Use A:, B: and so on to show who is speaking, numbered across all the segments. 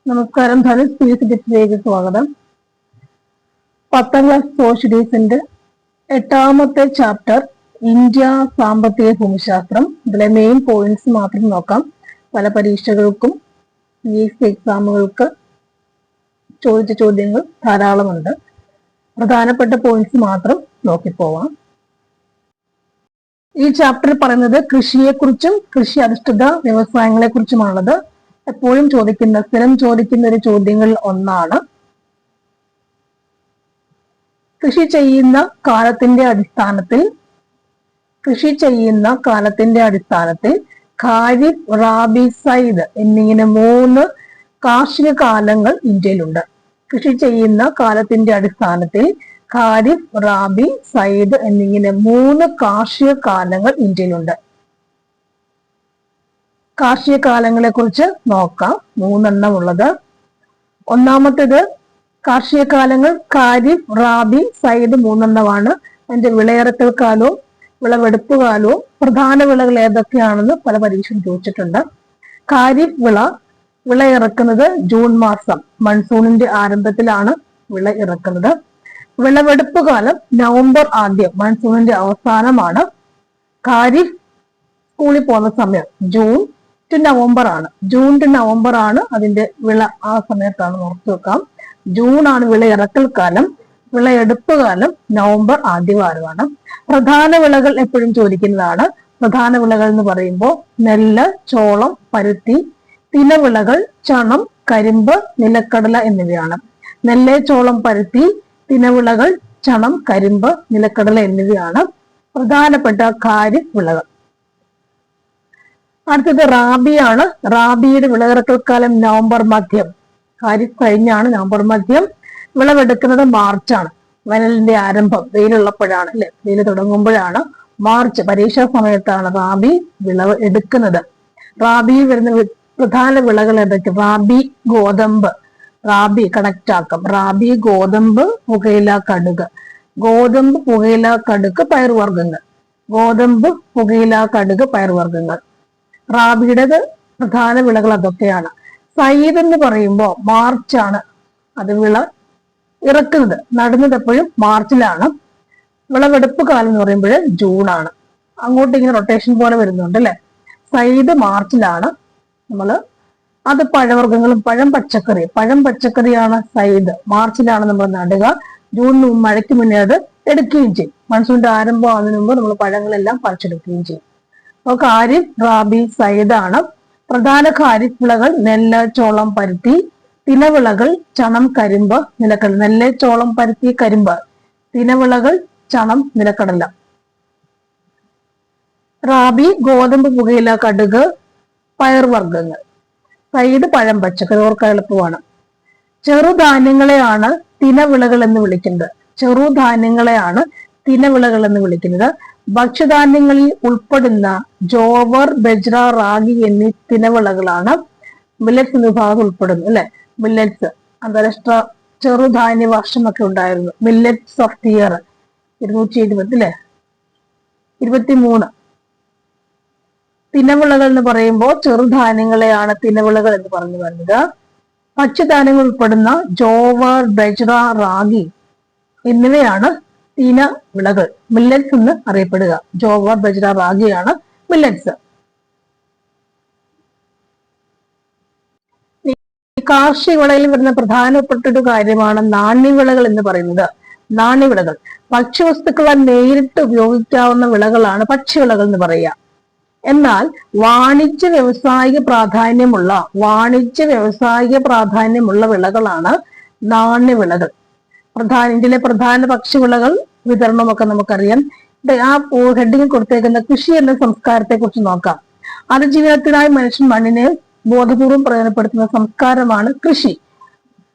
A: നമസ്കാരം. ധനുഷ് ടിപ്സിലേക്ക് സ്വാഗതം. 10ാം class സോഷ്യലൈസിന്റെ 8ാമത്തെ chapter India സാമ്പത്തിക ഭൂമിശാസ്ത്രം. ഇതിലെ മെയിൻ പോയിന്റ്സ് മാത്രം നോക്കാം. പല പരീക്ഷകൾക്കും PSC എക്സാമുകൾക്ക് ചോദിച്ച ചോദ്യങ്ങൾ ധാരാളമുണ്ട്. പ്രധാനപ്പെട്ട പോയിന്റ്സ് മാത്രം നോക്കിപ്പോവാം. ഈ ചാപ്റ്റർ പറയുന്നത് കൃഷിയെക്കുറിച്ചും കൃഷി അധിഷ്ഠിത വ്യവസായങ്ങളെ കുറിച്ചുമാണുള്ളത്. എപ്പോഴും സ്ഥിരം ചോദിക്കുന്ന ഒരു ചോദ്യങ്ങളിൽ ഒന്നാണ്. കൃഷി ചെയ്യുന്ന കാലത്തിന്റെ അടിസ്ഥാനത്തിൽ ഖാരിഫ്, റാബി, സയ്ദ് എന്നിങ്ങനെ 3 കാർഷിക കാലങ്ങൾ ഇന്ത്യയിലുണ്ട്. കൃഷി ചെയ്യുന്ന കാലത്തിന്റെ അടിസ്ഥാനത്തിൽ ഖാരിഫ്, റാബി, സയ്ദ് എന്നിങ്ങനെ 3 കാർഷിക കാലങ്ങൾ ഇന്ത്യയിലുണ്ട്. കാർഷിക കാലങ്ങളെ കുറിച്ച് നോക്കാം. 3 ഉള്ളത്. ഒന്നാമത്തേത് കാർഷിക കാലങ്ങൾ ഖാരിഫ്, റാബി, സയ്ദ് 3 അതിന്റെ വിളയിറക്കൽ കാലവും വിളവെടുപ്പ് കാലവും പ്രധാന വിളകൾ ഏതൊക്കെയാണെന്ന് പല പരീക്ഷയും ചോദിച്ചിട്ടുണ്ട്. ഖാരിഫ് വിള ഇറക്കുന്നത് ജൂൺ മാസം, മൺസൂണിന്റെ ആരംഭത്തിലാണ് വിള ഇറക്കുന്നത്. വിളവെടുപ്പ് കാലം നവംബർ ആദ്യം, മൺസൂണിന്റെ അവസാനമാണ്. ഖാരിഫ് സ്കൂളിൽ പോകുന്ന സമയം ജൂൺ ടു നവംബർ ആണ് അതിന്റെ വിള. ആ സമയത്താണ് ഓർത്തു വെക്കാം. ജൂൺ ആണ് വിള ഇറക്കൽ കാലം, വിളയെടുപ്പ് കാലം നവംബർ ആദ്യവാരമാണ്. പ്രധാന വിളകൾ എപ്പോഴും ചോദിക്കുന്നതാണ്. പ്രധാന വിളകൾ എന്ന് പറയുമ്പോൾ നെല്ല്, ചോളം, പരുത്തി. തിനവിളകൾ ചണം, കരിമ്പ്, നിലക്കടല എന്നിവയാണ്. നെല്ല്, ചോളം, പരുത്തി. തിനവിളകൾ ചണം, കരിമ്പ്, നിലക്കടല എന്നിവയാണ് പ്രധാനപ്പെട്ട ഖാരിഫ് വിളകൾ. അടുത്തത് റാബിയാണ്. റാബിയുടെ വിളയിറക്കൽ കാലം നവംബർ മധ്യം. ഖാരിഫ് കഴിഞ്ഞാണ് നവംബർ മധ്യം. വിളവെടുക്കുന്നത് മാർച്ചാണ്. വേനലിന്റെ ആരംഭം, വെയിലുള്ളപ്പോഴാണ് അല്ലെ, വെയിൽ തുടങ്ങുമ്പോഴാണ്. മാർച്ച് പരീക്ഷാ സമയത്താണ് റാബി വിളവ് എടുക്കുന്നത്. റാബിയിൽ വരുന്ന പ്രധാന വിളകൾ ഏതൊക്കെ? റാബി കണക്ട് ആക്കാം. റാബി, ഗോതമ്പ്, പുകയില, കടുക്. ഗോതമ്പ്, പുകയില, കടുക്, പയറുവർഗ്ഗങ്ങൾ. ഗോതമ്പ്, പുകയില, കടുക്, പയറുവർഗ്ഗങ്ങൾ. റാബിയുടേത് പ്രധാന വിളകൾ അതൊക്കെയാണ്. സയ്യിദ് എന്ന് പറയുമ്പോൾ മാർച്ചാണ് അത് വിള ഇറക്കുന്നത്. നടുന്നത് എപ്പോഴും മാർച്ചിലാണ്. വിളവെടുപ്പ് കാലം എന്ന് പറയുമ്പോൾ ജൂണാണ്. അങ്ങോട്ട് ഇങ്ങനെ റൊട്ടേഷൻ പോലെ വരുന്നുണ്ട് അല്ലെ. സയ്യിദ് മാർച്ചിലാണ്. അത് പഴവർഗ്ഗങ്ങളും പഴം പച്ചക്കറിയാണ് സയ്യിദ്. മാർച്ചിലാണ് നമ്മൾ നടുക. ജൂണിന് മഴയ്ക്ക് മുന്നേ അത് എടുക്കുകയും ചെയ്യും. മൺസൂണിന്റെ ആരംഭം ആകുന്നതിന് മുമ്പ് നമ്മൾ പഴങ്ങളെല്ലാം പറിച്ചെടുക്കുകയും ചെയ്യും. അപ്പോൾ ഖാരിഫ്, റാബി, സയ്യിദ് ആണ്. പ്രധാന ഖാരിഫ് വിളകൾ നെല്ല്, ചോളം, പരുത്തി. തിനവിളകൾ ചണം, കരിമ്പ്, നിലക്കടല. നെല്ല്, ചോളം, പരുത്തി, കരിമ്പ്. തിനവിളകൾ ചണം, നിലക്കടല. റാബി ഗോതമ്പ്, പുകയില, കടുക്, പയർവർഗ്ഗങ്ങൾ. സയ്യിദ് പഴം പച്ചക്കറി. ഓർക്കാൻ എളുപ്പമാണ്. ചെറുധാന്യങ്ങളെയാണ് തിനവിളകൾ എന്ന് വിളിക്കുന്നത്. ഭക്ഷ്യധാന്യങ്ങളിൽ ഉൾപ്പെടുന്ന ജോവർ, ബജ്ര, റാഗി എന്നീ തിനവിളകളാണ് മില്ലറ്റ്സ് വിഭാഗം ഉൾപ്പെടുന്നു അല്ലെ. മില്ലറ്റ്സ് അന്താരാഷ്ട്ര ചെറുധാന്യ വർഷമൊക്കെ ഉണ്ടായിരുന്നു. മില്ലറ്റ്സ് ഓഫ് ദി ഇയർ 220 അല്ലെ, 23. തിനവിളകൾ എന്ന് പറയുമ്പോൾ ചെറുധാന്യങ്ങളെയാണ് തിനവിളകൾ എന്ന് പറഞ്ഞു വരുന്നത്. ഭക്ഷ്യധാന്യങ്ങൾ ഉൾപ്പെടുന്ന ജോവർ, ബജ്ര, റാഗി എന്നിവയാണ് തിനവിളകൾ, മില്ലറ്റ്സ് എന്ന് അറിയപ്പെടുക. ജോവർ, ബജ്ര, റാഗിയാണ് മില്ലറ്റ്സ്. കാർഷിക വിളയിൽ വരുന്ന പ്രധാനപ്പെട്ട ഒരു കാര്യമാണ് നാണ്യവിളകൾ എന്ന് പറയുന്നത്. നാണ്യവിളകൾ ഭക്ഷ്യവസ്തുക്കളെ നേരിട്ട് ഉപയോഗിക്കാവുന്ന വിളകളാണ് ഭക്ഷ്യവിളകൾ എന്ന് പറയുക. എന്നാൽ വാണിജ്യ വ്യാവസായിക പ്രാധാന്യമുള്ള വിളകളാണ് നാണ്യവിളകൾ. ഇന്ത്യയിലെ പ്രധാന ഭക്ഷ്യവിളകൾ വിതരണമൊക്കെ നമുക്കറിയാം. ആ ഹെഡിങ് കൊടുത്തേക്കുന്ന കൃഷി എന്ന സംസ്കാരത്തെ കുറിച്ച് നോക്കാം. അതിജീവനത്തിനായി മനുഷ്യൻ മണ്ണിനെ ബോധപൂർവം പ്രയോജനപ്പെടുത്തുന്ന സംസ്കാരമാണ് കൃഷി.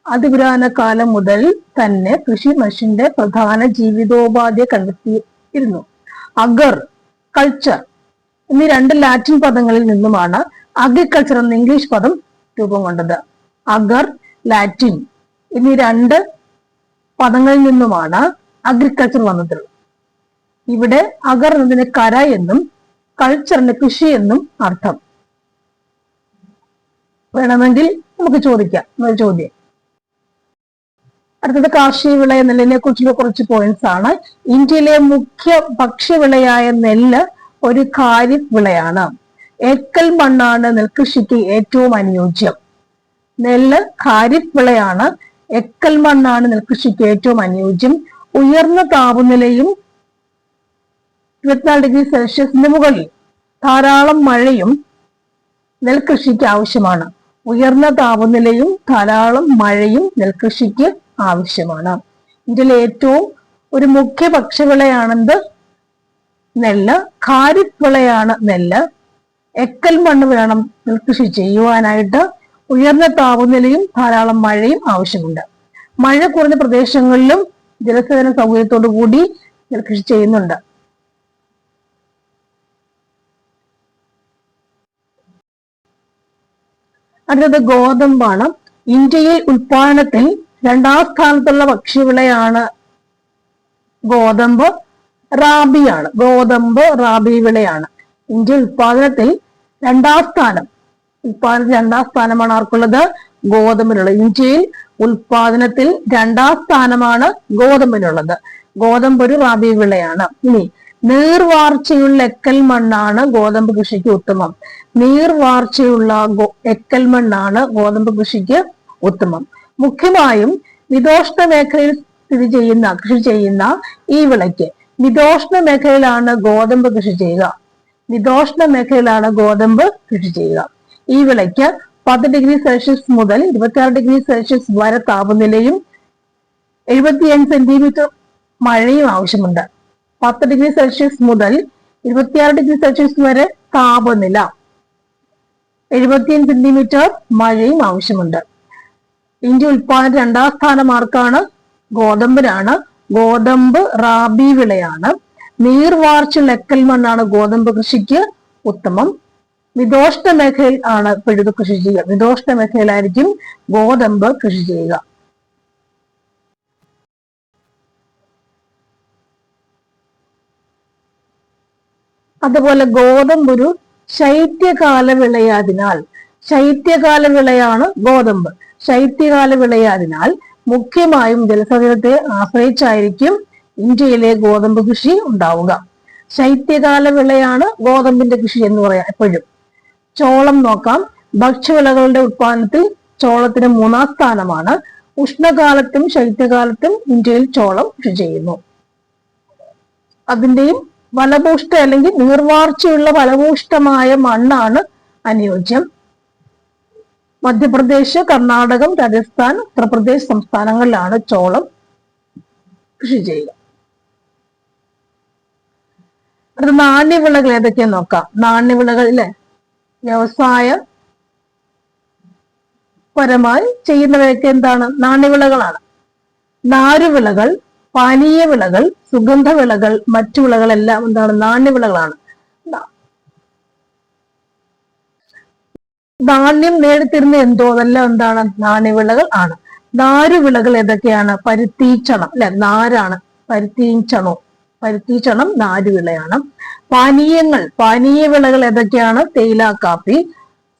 A: അതിപുരാതന കാലം മുതൽ തന്നെ കൃഷി മനുഷ്യന്റെ പ്രധാന ജീവിതോപാധിയെ കണ്ടെത്തിയിരുന്നു. അഗർ, കൾച്ചർ എന്നീ 2 ലാറ്റിൻ പദങ്ങളിൽ നിന്നുമാണ് അഗ്രികൾച്ചർ എന്ന ഇംഗ്ലീഷ് പദം രൂപം കൊണ്ടത്. അഗർ, ലാറ്റിൻ എന്നീ 2 പദങ്ങളിൽ നിന്നുമാണ് അഗ്രികൾച്ചർ വന്നത്. ഇവിടെ അഗർ എന്നതിന് കര എന്നും കൾച്ചറിന് കൃഷി എന്നും അർത്ഥം. വേണമെങ്കിൽ നമുക്ക് ചോദിക്കാം എന്നൊരു ചോദ്യം. അടുത്തത് കാർഷിക വിള നെല്ലിനെ കുറിച്ചുള്ള കുറച്ച് പോയിന്റ്സ് ആണ്. ഇന്ത്യയിലെ മുഖ്യ ഭക്ഷ്യവിളയായ നെല്ല് ഒരു ഖാരിഫ് വിളയാണ്. എക്കൽ മണ്ണാണ് നെൽകൃഷിക്ക് ഏറ്റവും അനുയോജ്യം. നെല്ല് ഖാരിഫ് വിളയാണ്. എക്കൽ മണ്ണാണ് നെൽകൃഷിക്ക് ഏറ്റവും അനുയോജ്യം. ഉയർന്ന താപനിലയും 24°C മുകളിൽ ധാരാളം മഴയും നെൽകൃഷിക്ക് ആവശ്യമാണ്. ഉയർന്ന താപനിലയും ധാരാളം മഴയും നെൽകൃഷിക്ക് ആവശ്യമാണ്. ഇന്ത്യയിലെ ഏറ്റവും ഒരു മുഖ്യ ഭക്ഷ്യവിളയാണെന്ത്? നെല്ല്. ഖാരിഫ് വിളയാണ് നെല്ല്. എക്കൽ മണ്ണ് വേണം നെൽകൃഷി ചെയ്യുവാനായിട്ട്. ഉയർന്ന താപനിലയും ധാരാളം മഴയും ആവശ്യമുണ്ട്. മഴ കുറഞ്ഞ പ്രദേശങ്ങളിലും ജലസേചന സൗകര്യത്തോടു കൂടി നെൽകൃഷി ചെയ്യുന്നുണ്ട്. അടുത്തത് ഗോതമ്പാണ്. ഇന്ത്യയിൽ ഉൽപാദനത്തിൽ 2ാം സ്ഥാനത്തുള്ള ഭക്ഷ്യവിളയാണ് ഗോതമ്പ്. റാബിയാണ്. ഗോതമ്പ് റാബി വിളയാണ്. ഇന്ത്യ ഉൽപാദനത്തിൽ 2ാം സ്ഥാനം. ഉൽപാദനത്തിൽ 2ാം സ്ഥാനമാണ് ആർക്കുള്ളത്? ഗോതമ്പിനുള്ളത്. ഇന്ത്യയിൽ ഉൽപാദനത്തിൽ 2ാം സ്ഥാനമാണ് ഗോതമ്പിനുള്ളത്. ഗോതമ്പ് ഒരു റാബി വിളയാണ്. ഇനി നീർവാർച്ചയുള്ള എക്കൽ മണ്ണാണ് ഗോതമ്പ് കൃഷിക്ക് ഉത്തമം. നീർവാർച്ചയുള്ള എക്കൽ മണ്ണാണ് ഗോതമ്പ് കൃഷിക്ക് ഉത്തമം. മുഖ്യമായും മിതോഷ്ണ മേഖലയിൽ കൃഷി ചെയ്യുന്ന ഈ വിളയ്ക്ക് മിതോഷ്ണ മേഖലയിലാണ് ഗോതമ്പ് കൃഷി ചെയ്യുക. മിതോഷ്ണ മേഖലയിലാണ് ഗോതമ്പ് കൃഷി ചെയ്യുക. ഈ വിളയ്ക്ക് 10°C മുതൽ 26°C വരെ താപനിലയും 75 സെന്റിമീറ്റർ മഴയും ആവശ്യമുണ്ട്. 10°C മുതൽ 26°C വരെ താപനില, 75 സെന്റിമീറ്റർ മഴയും ആവശ്യമുണ്ട്. ഇന്ത്യ ഉൽപാദന 2ാം സ്ഥാനം ആർക്കാണ്? ഗോതമ്പിനാണ്. ഗോതമ്പ് റാബി വിളയാണ്. നീർവാർച്ചുള്ള എക്കൽ മണ്ണാണ് ഗോതമ്പ് കൃഷിക്ക് ഉത്തമം. മിതോഷ്ണ മേഖലയിൽ ആണ് ഇപ്പോഴത് കൃഷി ചെയ്യുക. മിതോഷ്ണ മേഖലയിലായിരിക്കും ഗോതമ്പ് കൃഷി ചെയ്യുക. അതുപോലെ ഗോതമ്പ് ഒരു ശൈത്യകാല വിളയായതിനാൽ, ശൈത്യകാല വിളയാണ് ഗോതമ്പ്. ശൈത്യകാല വിളയായതിനാൽ മുഖ്യമായും ജലസേചനത്തെ ആശ്രയിച്ചായിരിക്കും ഇന്ത്യയിലെ ഗോതമ്പ് കൃഷി ഉണ്ടാവുക. ശൈത്യകാല വിളയാണ് ഗോതമ്പിന്റെ കൃഷി എന്ന് പറയാം. എപ്പോഴും ചോളം നോക്കാം. ഭക്ഷ്യവിളകളുടെ ഉത്പാദനത്തിൽ ചോളത്തിന് 3ാം സ്ഥാനമാണ്. ഉഷ്ണകാലത്തും ശൈത്യകാലത്തും ഇന്ത്യയിൽ ചോളം കൃഷി ചെയ്യുന്നു. അതിന്റെയും ഫലഭൂഷ്ട അല്ലെങ്കിൽ നീർവാർച്ചയുള്ള ഫലഭൂഷ്ടമായ മണ്ണാണ് അനുയോജ്യം. മധ്യപ്രദേശ്, കർണാടകം, രാജസ്ഥാൻ, ഉത്തർപ്രദേശ് സംസ്ഥാനങ്ങളിലാണ് ചോളം കൃഷി ചെയ്യുക. അത് നാണ്യവിളകൾ ഏതൊക്കെയാന്ന് നോക്കാം. നാണ്യവിളകൾ അല്ലെ, വ്യവസായ പരമായി ചെയ്യുന്നവയൊക്കെ എന്താണ്? നാണ്യവിളകളാണ്. നാരുവിളകൾ, പാനീയ വിളകൾ, സുഗന്ധവിളകൾ, മറ്റു വിളകളെല്ലാം എന്താണ്? നാണ്യവിളകളാണ്. ധാന്യം നേടിത്തരുന്ന എന്തോ അതെല്ലാം എന്താണ്? നാണ്യവിളകൾ ആണ്. നാരുവിളകൾ ഏതൊക്കെയാണ്? പരുത്തീച്ചണം അല്ലെ, നാരാണ്. പരുത്തീച്ചണം നാരുവിളയാണ്. പാനീയങ്ങൾ, പാനീയ വിളകൾ ഏതൊക്കെയാണ്? തേയില, കാപ്പി.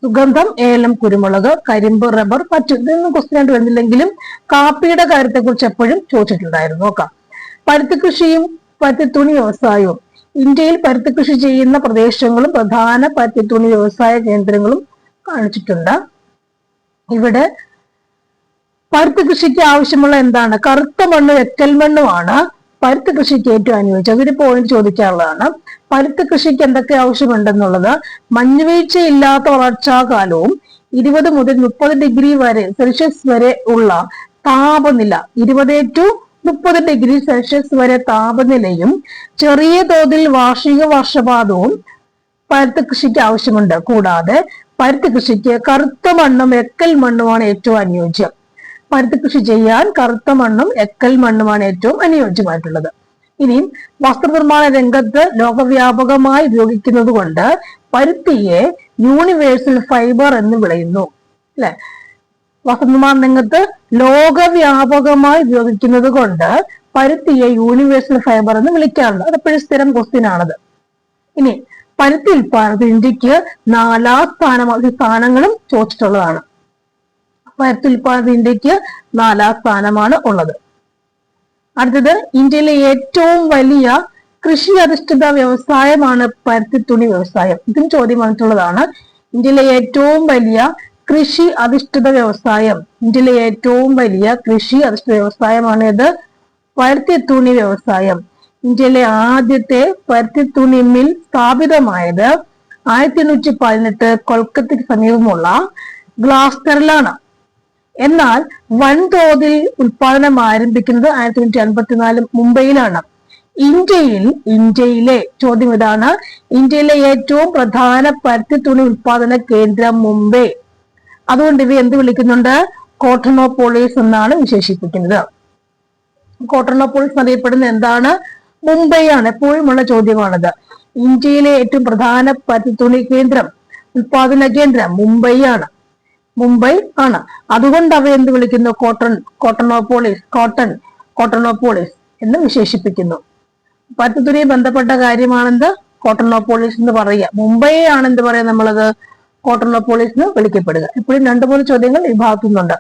A: സുഗന്ധം, ഏലം, കുരുമുളക്, കരിമ്പ്, റബ്ബർ, മറ്റു. ഇതൊന്നും ക്വസ്റ്റ്യൻ ആയിട്ട് വരുന്നില്ലെങ്കിലും കാപ്പിയുടെ കാര്യത്തെ കുറിച്ച് എപ്പോഴും ചോദിച്ചിട്ടുണ്ടായിരുന്നു. നോക്കാം. പരുത്തി കൃഷിയും പരുത്തിത്തുണി വ്യവസായവും. ഇന്ത്യയിൽ പരുത്തി കൃഷി ചെയ്യുന്ന പ്രദേശങ്ങളും പ്രധാന പരുത്തിത്തുണി വ്യവസായ കേന്ദ്രങ്ങളും കാണിച്ചിട്ടുണ്ട്. ഇവിടെ പരുത്തി കൃഷിക്ക് ആവശ്യമുള്ള എന്താണ്? കറുത്ത മണ്ണും എക്കൽ മണ്ണുമാണ് പരുത്തി കൃഷിക്ക് ഏറ്റവും അനുയോജ്യം. അതൊരു പോയിന്റ് ചോദിക്കാനുള്ളതാണ്. പരുത്തി കൃഷിക്ക് എന്തൊക്കെ ആവശ്യമുണ്ടെന്നുള്ളത്: മഞ്ഞുവീഴ്ചയില്ലാത്ത വളർച്ചാകാലവും 20 മുതൽ 30°C വരെ ഉള്ള താപനില, 20 to 30°C വരെ താപനിലയും ചെറിയ തോതിൽ വാർഷിക വർഷപാതവും പരുത്തി കൃഷിക്ക് ആവശ്യമുണ്ട്. കൂടാതെ പരുത്തി കൃഷിക്ക് കറുത്ത മണ്ണും എക്കൽ മണ്ണുമാണ് ഏറ്റവും അനുയോജ്യം. പരുത്തി കൃഷി ചെയ്യാൻ കറുത്ത മണ്ണും എക്കൽ മണ്ണുമാണ് ഏറ്റവും അനുയോജ്യമായിട്ടുള്ളത്. ഇനി വസ്ത്രനിർമ്മാണ രംഗത്ത് ലോകവ്യാപകമായി ഉപയോഗിക്കുന്നത് കൊണ്ട് പരുത്തിയെ യൂണിവേഴ്സൽ ഫൈബർ എന്ന് വിളിക്കുന്നു അല്ലെ. വസ്ത്രനിർമ്മാണ രംഗത്ത് ലോകവ്യാപകമായി ഉപയോഗിക്കുന്നത് കൊണ്ട് പരുത്തിയെ യൂണിവേഴ്സൽ ഫൈബർ എന്ന് വിളിക്കാറുണ്ട്. അതെപ്പോഴും സ്ഥിരം ക്വസ്റ്റ്യൻ ആണത്. ഇനി പരുത്തി ഉൽപാദനത്തിൽ ഇന്ത്യക്ക് 4ാം സ്ഥാനങ്ങളും ചോദിച്ചിട്ടുള്ളതാണ്. പരുത്തി ഉൽപാദനത്തിൽ ഇന്ത്യക്ക് 4ാം സ്ഥാനമാണ് ഉള്ളത്. അടുത്തത് ഇന്ത്യയിലെ ഏറ്റവും വലിയ കൃഷി അധിഷ്ഠിത വ്യവസായമാണ് പരുത്തി തുണി വ്യവസായം. ഇതും ചോദ്യം വന്നിട്ടുള്ളതാണ്. ഇന്ത്യയിലെ ഏറ്റവും വലിയ കൃഷി അധിഷ്ഠിത വ്യവസായം, ഇന്ത്യയിലെ ഏറ്റവും വലിയ കൃഷി അധിഷ്ഠിത വ്യവസായമാണ് ഇത്, പരുത്തി തുണി വ്യവസായം. ഇന്ത്യയിലെ ആദ്യത്തെ പരുത്തി തുണി മിൽ സ്ഥാപിതമായത് 1818 കൊൽക്കത്തയ്ക്ക് സമീപമുള്ള ഗ്ലാസ്കറിലാണ്. എന്നാൽ വൻതോതിൽ ഉൽപാദനം ആരംഭിക്കുന്നത് 1854 മുംബൈയിലാണ്. ഇന്ത്യയിലെ ചോദ്യം ഇതാണ്, ഇന്ത്യയിലെ ഏറ്റവും പ്രധാന പരുത്തി തുണി ഉൽപാദന കേന്ദ്രം മുംബൈ. അതുകൊണ്ട് ഇവ എന്ത് വിളിക്കുന്നുണ്ട്? കോട്ടണോപോളിസ് എന്നാണ് വിശേഷിപ്പിക്കുന്നത്. കോട്ടണോപോളിസ് അറിയപ്പെടുന്ന എന്താണ്? മുംബൈ ആണ്. എപ്പോഴുമുള്ള ചോദ്യമാണിത്. ഇന്ത്യയിലെ ഏറ്റവും പ്രധാന പരുത്തി തുണി കേന്ദ്രം, ഉൽപാദന കേന്ദ്രം മുംബൈ ആണ്. അതുകൊണ്ട് അവ എന്ത് വിളിക്കുന്നു? കോട്ടണോപോളിസ് എന്ന് വിശേഷിപ്പിക്കുന്നു. പരുത്തി തുണിയെ ബന്ധപ്പെട്ട കാര്യമാണെന്ത്? കോട്ടണോപോളിസ് എന്ന് പറയുക. മുംബൈ ആണ് എന്ത് പറയാ നമ്മളത്? കോട്ടണോപോളിസ് എന്ന് വിളിക്കപ്പെടുക. ഇപ്പോഴും 2-3 ചോദ്യങ്ങൾ ഈ ഭാഗത്തുനിന്നുണ്ട്.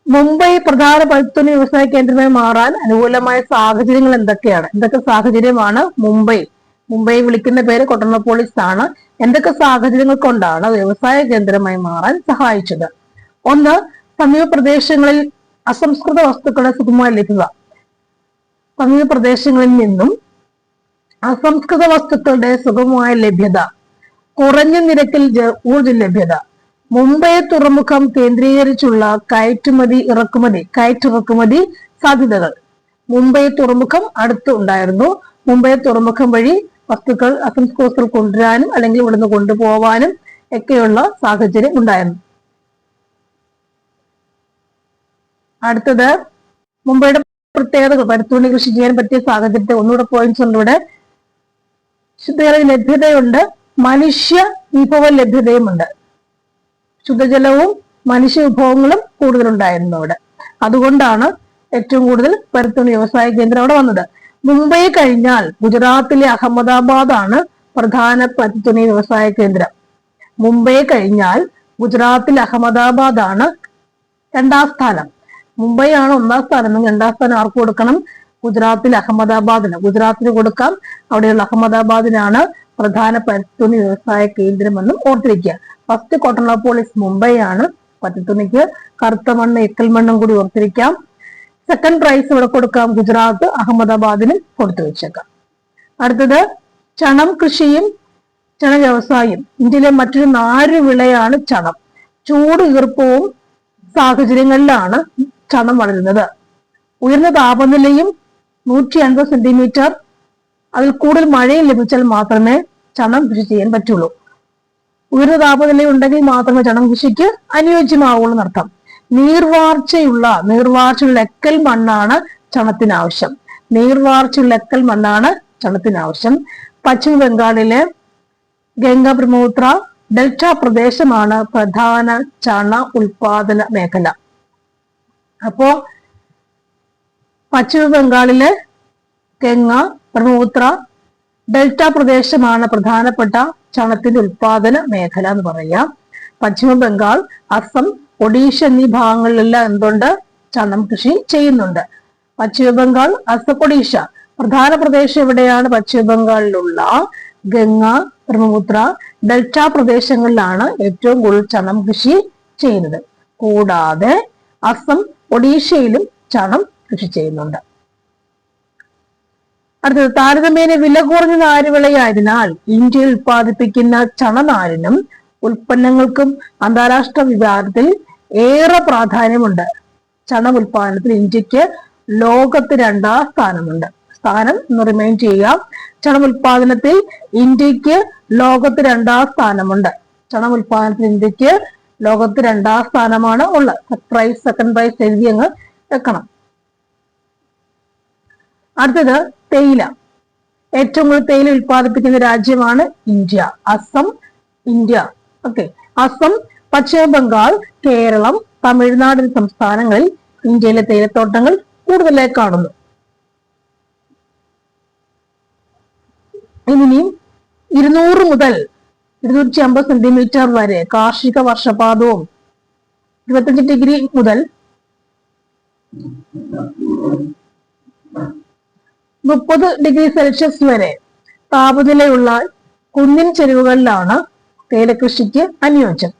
A: മുംബൈ പ്രധാന പരുത്തിത്തുണി വ്യവസായ കേന്ദ്രമായി മാറാൻ അനുകൂലമായ സാഹചര്യങ്ങൾ എന്തൊക്കെയാണ്? എന്തൊക്കെ സാഹചര്യമാണ് മുംബൈ വിളിക്കുന്ന പേര് കോട്ടണോപോളിസ് ആണ്. എന്തൊക്കെ സാഹചര്യങ്ങൾ കൊണ്ടാണ് വ്യവസായ കേന്ദ്രമായി മാറാൻ സഹായിച്ചത്? ഒന്ന്, സമീപ പ്രദേശങ്ങളിൽ അസംസ്കൃത വസ്തുക്കളുടെ സുഗമമായ ലഭ്യത. സമീപ പ്രദേശങ്ങളിൽ നിന്നും അസംസ്കൃത വസ്തുക്കളുടെ സുഗമമായ ലഭ്യത, കുറഞ്ഞ നിരക്കിൽ ഊർജ്ജ ലഭ്യത, മുംബൈ തുറമുഖം കേന്ദ്രീകരിച്ചുള്ള കയറ്റുമതി ഇറക്കുമതി സാധ്യതകൾ. മുംബൈ തുറമുഖം അടുത്ത് ഉണ്ടായിരുന്നു. മുംബൈ തുറമുഖം വഴി വസ്തുക്കൾ, അസംസ്കൃത വസ്തുക്കൾ കൊണ്ടുവരാനും അല്ലെങ്കിൽ ഇവിടുന്ന് കൊണ്ടുപോവാനും ഒക്കെയുള്ള സാഹചര്യം ഉണ്ടായിരുന്നു. അടുത്തത് മുംബൈയുടെ പ്രത്യേകതകൾ. പരുത്തിത്തുണി കൃഷി ചെയ്യാൻ പറ്റിയ സാഹചര്യത്തെ ഒന്നുകൂടെ പോയിന്റ്സ് ഉണ്ട് ഇവിടെ. ശുദ്ധജല ലഭ്യതയുണ്ട്, മനുഷ്യ വിഭവ ലഭ്യതയുമുണ്ട്. ശുദ്ധജലവും മനുഷ്യ വിഭവങ്ങളും കൂടുതലുണ്ടായിരുന്നു അവിടെ. അതുകൊണ്ടാണ് ഏറ്റവും കൂടുതൽ പരുത്തിത്തുണി വ്യവസായ കേന്ദ്രം അവിടെ വന്നത്. മുംബൈ കഴിഞ്ഞാൽ ഗുജറാത്തിലെ അഹമ്മദാബാദ് ആണ് പ്രധാന പരുത്തിത്തുണി വ്യവസായ കേന്ദ്രം. മുംബൈ കഴിഞ്ഞാൽ ഗുജറാത്തിലെ അഹമ്മദാബാദ് ആണ് 2ാം സ്ഥാനം. മുംബൈ ആണ് 1ാം സ്ഥാനം. 2ാം സ്ഥാനം ആർക്ക് കൊടുക്കണം? ഗുജറാത്തിലെ അഹമ്മദാബാദിന്. ഗുജറാത്തിന് കൊടുക്കാം. അവിടെയുള്ള അഹമ്മദാബാദിനാണ് പ്രധാന പരുത്തിത്തുണി വ്യവസായ കേന്ദ്രമെന്നും ഓർത്തിരിക്കുക. ഫസ്റ്റ് കോട്ടണോപോളിസ് മുംബൈ ആണ്. പരുത്തിത്തുണിക്ക് കറുത്ത മണ്ണ്, എക്കൽ മണ്ണും കൂടി ഓർത്തിരിക്കാം. സെക്കൻഡ് പ്രൈസ് ഇവിടെ കൊടുക്കാം, ഗുജറാത്ത് അഹമ്മദാബാദിന് കൊടുത്തു വെച്ചേക്കാം. അടുത്തത് ചണം കൃഷിയും ചണ വ്യവസായം. ഇന്ത്യയിലെ മറ്റൊരു നാരുവിളയാണ് ചണം. ചൂട് ഈർപ്പവും സാഹചര്യങ്ങളിലാണ് ചണം വളരുന്നത്. ഉയർന്ന താപനിലയും 150 സെന്റിമീറ്റർ അതിൽ കൂടുതൽ മഴയും ലഭിച്ചാൽ മാത്രമേ ചണം കൃഷി ചെയ്യാൻ പറ്റുള്ളൂ. ഉയർന്ന താപനില ഉണ്ടെങ്കിൽ മാത്രമേ ചണം കൃഷിക്ക് അനുയോജ്യമാവുള്ളൂ എന്നർത്ഥം. നീർവാർച്ചയുള്ള എക്കൽ മണ്ണാണ് ചണത്തിനാവശ്യം. പശ്ചിമ ബംഗാളിലെ ഗംഗ ബ്രഹ്മപുത്ര ഡെൽറ്റ പ്രദേശമാണ് പ്രധാന ചണ ഉൽപാദന മേഖല. അപ്പോ പശ്ചിമ ബംഗാളിലെ ഗംഗ ബ്രഹ്മപുത്ര ഡെൽറ്റ പ്രദേശമാണ് പ്രധാനപ്പെട്ട ചണത്തിന്റെ ഉൽപാദന മേഖല എന്ന് പറയാം. പശ്ചിമ ബംഗാൾ, അസം, ഒഡീഷ എന്നീ ഭാഗങ്ങളിലെല്ലാം എന്തുണ്ട്? ചണം കൃഷി ചെയ്യുന്നുണ്ട്. പശ്ചിമ ബംഗാൾ, അസം, ഒഡീഷ പ്രധാന പ്രദേശം എവിടെയാണ്? പശ്ചിമ ബംഗാളിലുള്ള ഗംഗ ബ്രഹ്മപുത്ര ഡെൽറ്റ പ്രദേശങ്ങളിലാണ് ഏറ്റവും കൂടുതൽ ചണം കൃഷി ചെയ്യുന്നത്. കൂടാതെ അസം, ഒഡീഷയിലും ചണം കൃഷി ചെയ്യുന്നുണ്ട്. അടുത്തത് താരതമ്യേന വില കുറഞ്ഞ നാരുവിളയായതിനാൽ ഇന്ത്യയിൽ ഉത്പാദിപ്പിക്കുന്ന ചണനാരിനും ഉൽപ്പന്നങ്ങൾക്കും അന്താരാഷ്ട്ര വിവാദത്തിൽ ഏറെ പ്രാധാന്യമുണ്ട്. ചണ ഉൽപാദനത്തിൽ ഇന്ത്യക്ക് ലോകത്ത് 2ാം സ്ഥാനമുണ്ട്. സ്ഥാനം എന്ന് റിമൈൻഡ് ചെയ്യുക. ചണം ഉൽപാദനത്തിൽ ഇന്ത്യക്ക് ലോകത്ത് 2ാം സ്ഥാനമുണ്ട്. ചണം ഉൽപാദനത്തിൽ ഇന്ത്യക്ക് ലോകത്ത് 2ാം സ്ഥാനമാണ് ഉള്ളത്. സെക്കൻഡ് പ്രൈസ് എഴുതി അങ്ങ് വെക്കണം. അടുത്തത് തേയില. ഏറ്റവും കൂടുതൽ തേയില ഉൽപ്പാദിപ്പിക്കുന്ന രാജ്യമാണ് ഇന്ത്യ. അസം, അസം, പശ്ചിമ ബംഗാൾ, കേരളം, തമിഴ്നാട് എന്നീ സംസ്ഥാനങ്ങളിൽ ഇന്ത്യയിലെ തേയിലത്തോട്ടങ്ങൾ കൂടുതലായി കാണുന്നു. ഇനിയും 200 മുതൽ 250 സെന്റിമീറ്റർ വരെ കാർഷിക വർഷപാതവും 25 ഡിഗ്രി മുതൽ 30 ഡിഗ്രി സെൽഷ്യസ് വരെ താപനിലയുള്ള കുന്നിൻ ചെരുവുകളിലാണ് തേയിലകൃഷിക്ക് അനുയോജ്യം.